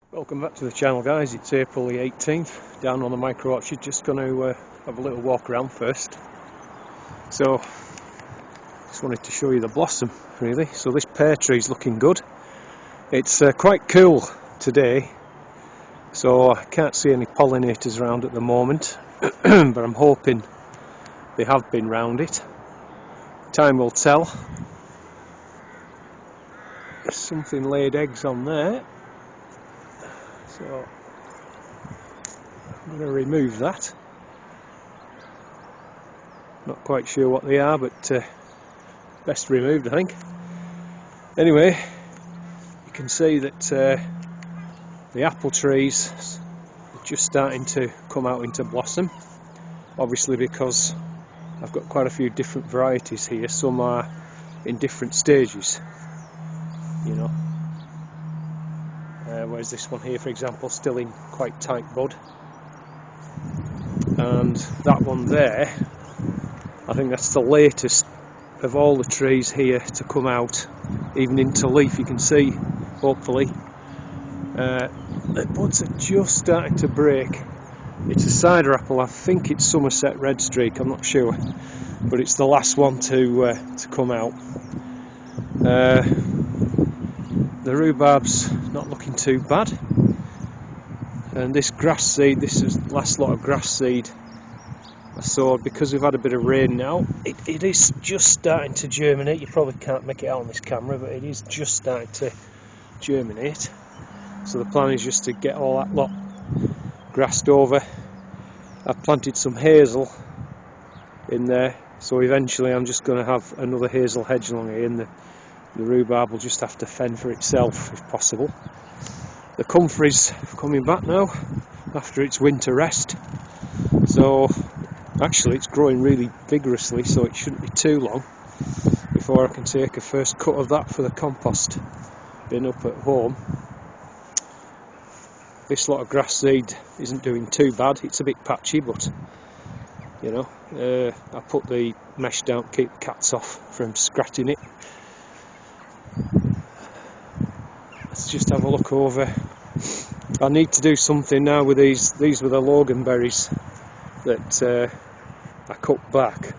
Welcome back to the channel, guys. It's April the 18th, down on the micro orchard. Just going to have a little walk around first. So just wanted to show you the blossom, really. So this pear tree is looking good. It's quite cool today, so I can't see any pollinators around at the moment, but I'm hoping they have been round it. Time will tell. There's something laid eggs on there, so I'm going to remove that. Not quite sure what they are, but best removed, I think. Anyway, you can see that the apple trees are just starting to come out into blossom, obviously because I've got quite a few different varieties here. Some are in different stages, you know, whereas this one here, for example, still in quite tight bud, and that one there, I think that's the latest of all the trees here to come out, even into leaf. You can see, hopefully, the buds are just starting to break. It's a cider apple. I think it's Somerset Redstreak, I'm not sure, but it's the last one to come out. The rhubarb's not looking too bad, and this grass seed, this is the last lot of grass seed I sowed, because we've had a bit of rain now. It is just starting to germinate. You probably can't make it out on this camera, but it is just starting to germinate. So the plan is just to get all that lot grassed over. I've planted some hazel in there, so eventually I'm just going to have another hazel hedge along here, and the rhubarb will just have to fend for itself if possible. The comfrey's coming back now after its winter rest, so actually it's growing really vigorously, so it shouldn't be too long before I can take a first cut of that for the compost bin up at home. This lot of grass seed isn't doing too bad. It's a bit patchy, but you know, I put the mesh down to keep the cats off from scratching it. Let's just have a look over. I need to do something now with these. These were the loganberries that I cut back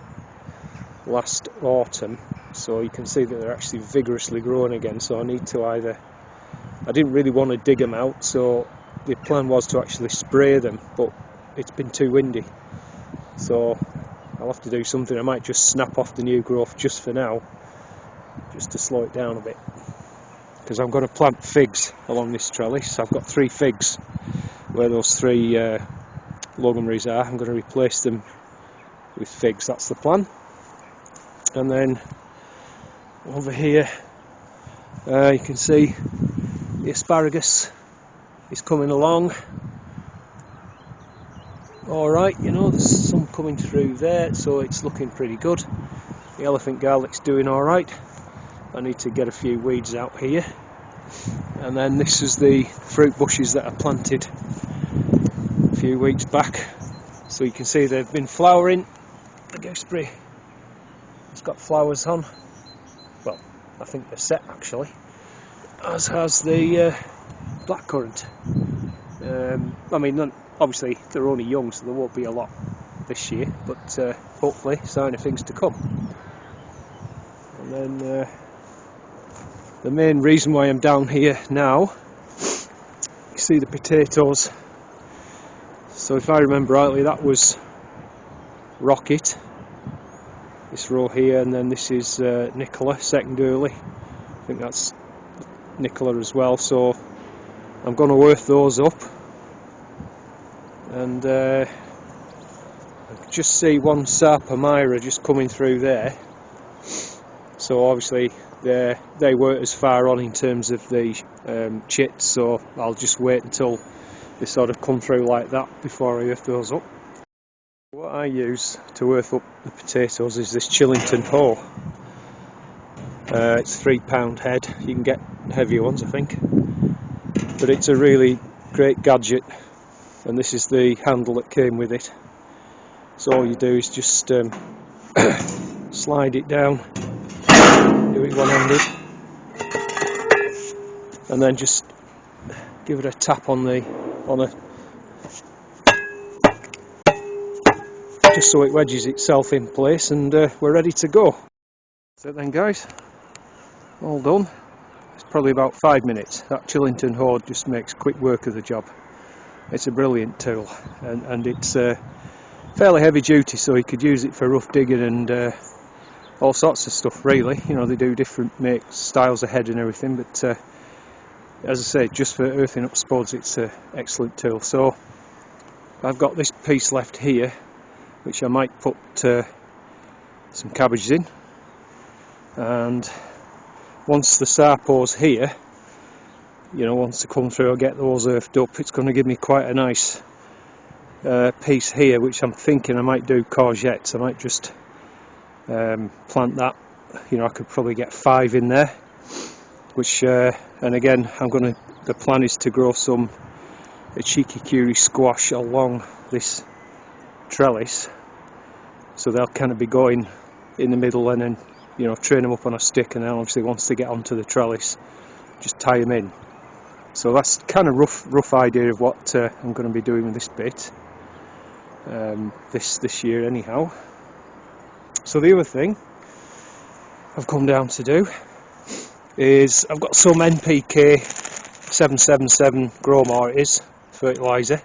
last autumn, so you can see that they're actually vigorously growing again. So I need to I didn't really want to dig them out, so the plan was to actually spray them, but it's been too windy, so I'll have to do something. I might just snap off the new growth just for now, just to slow it down a bit, because I'm going to plant figs along this trellis. I've got 3 figs where those 3 loganberries are. I'm going to replace them with figs, that's the plan. And then over here you can see the asparagus is coming along alright. You know, there's some coming through there, so it's looking pretty good. The elephant garlic's doing alright. I need to get a few weeds out here. And then this is the fruit bushes that I planted a few weeks back, so you can see they've been flowering. The gooseberry has got flowers on, well, I think they're set actually, as has the blackcurrant. I mean, obviously they're only young, so there won't be a lot this year, but hopefully sign of things to come. And then the main reason why I'm down here now, you see the potatoes. So if I remember rightly, that was Rocket, this row here, and then this is Nicola, second early. I think that's Nicola as well, so I'm going to earth those up. And I just see one Sarpamira just coming through there, so obviously they weren't as far on in terms of the chits, so I'll just wait until they sort of come through like that before I earth those up. What I use to earth up the potatoes is this Chillington hoe. It's £3 head. You can get heavier ones, I think, but it's a really great gadget, and this is the handle that came with it. So all you do is just slide it down, do it one-handed, and then just give it a tap on the just so it wedges itself in place, and we're ready to go. So then guys, all done. It's probably about 5 minutes. That Chillington Hoard just makes quick work of the job. It's a brilliant tool, and it's fairly heavy duty, so you could use it for rough digging and all sorts of stuff really. You know, they do different makes, styles of head and everything, but as I say, just for earthing up spuds, it's an excellent tool. So I've got this piece left here, which I might put some cabbages in, and once the sarpo's here, you know, once they come through, I'll get those earthed up. It's going to give me quite a nice piece here, which I'm thinking I might do courgettes. I might just plant that. You know, I could probably get 5 in there, which and again, the plan is to grow some Achikikuri squash along this trellis, so they'll kind of be going in the middle, and then, you know, train them up on a stick, and then obviously once they get onto the trellis, just tie them in. So that's kind of rough idea of what I'm going to be doing with this bit this year anyhow. So the other thing I've come down to do is I've got some NPK 777 grow mortars fertiliser,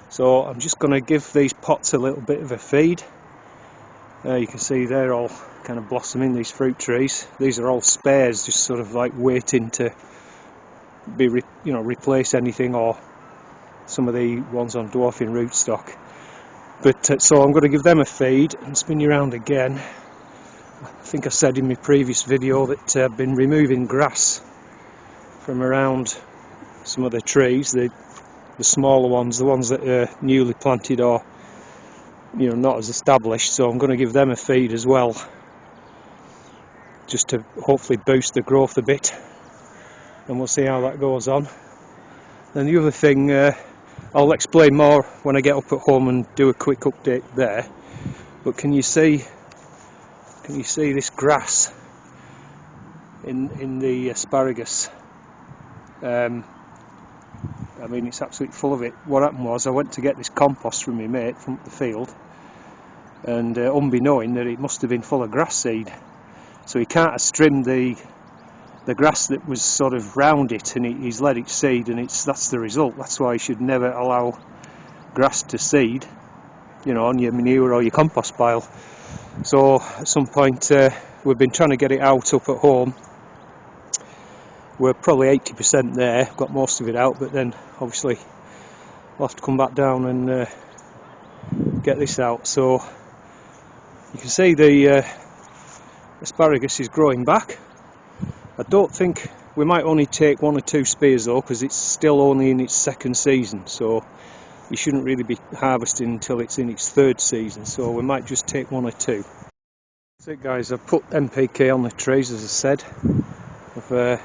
so I'm just going to give these pots a little bit of a feed. You can see they're all kind of blossoming, these fruit trees. These are all spares, just sort of like waiting to be replace anything, or some of the ones on dwarfing rootstock. But so I'm going to give them a feed and spin you around again. I think I said in my previous video that I've been removing grass from around some of the trees, the smaller ones, the ones that are newly planted or, you know, not as established. So I'm going to give them a feed as well, just to hopefully boost the growth a bit, and we'll see how that goes on. Then the other thing, I'll explain more when I get up at home and do a quick update there. But can you see this grass in the asparagus? I mean, it's absolutely full of it. What happened was I went to get this compost from my mate from the field, and unbeknown that it must have been full of grass seed. So he can't have trimmed the grass that was sort of round it, and he's let it seed, and that's the result. That's why you should never allow grass to seed, you know, on your manure or your compost pile. So at some point we've been trying to get it out up at home. We're probably 80% there, got most of it out, but then obviously we'll have to come back down and get this out. So you can see the asparagus is growing back. I don't think, we might only take 1 or 2 spears though, because it's still only in its 2nd season, so you shouldn't really be harvesting until it's in its 3rd season, so we might just take 1 or 2. That's it guys, I've put NPK on the trees as I said. I've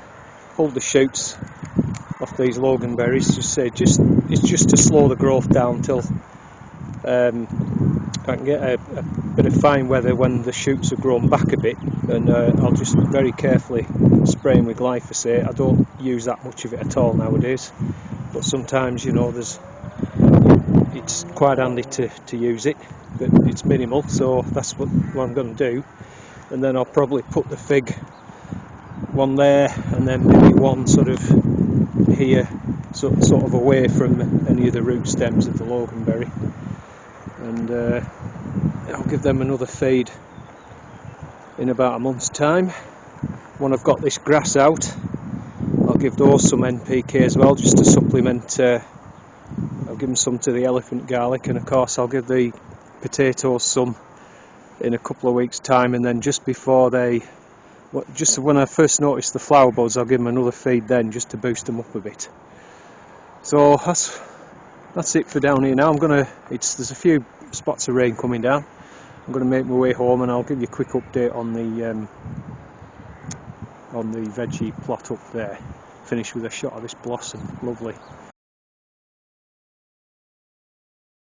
pulled the shoots off these loganberries, it's just to slow the growth down till I can get a bit of fine weather when the shoots have grown back a bit, and I'll just very carefully spray them with glyphosate. I don't use that much of it at all nowadays, but sometimes, you know, it's quite handy to use it, but it's minimal, so that's what I'm going to do. And then I'll probably put the fig one there, and then maybe one sort of here, sort of away from any of the root stems of the loganberry, and I'll give them another feed in about a month's time. When I've got this grass out, I'll give those some NPK as well, just to supplement. I'll give them some to the elephant garlic, and of course I'll give the potatoes some in a couple of weeks' time, and then just before just when I first notice the flower buds, I'll give them another feed then, just to boost them up a bit. So that's it for down here now. There's a few spots of rain coming down. I'm going to make my way home, and I'll give you a quick update on the veggie plot up there. Finish with a shot of this blossom, lovely.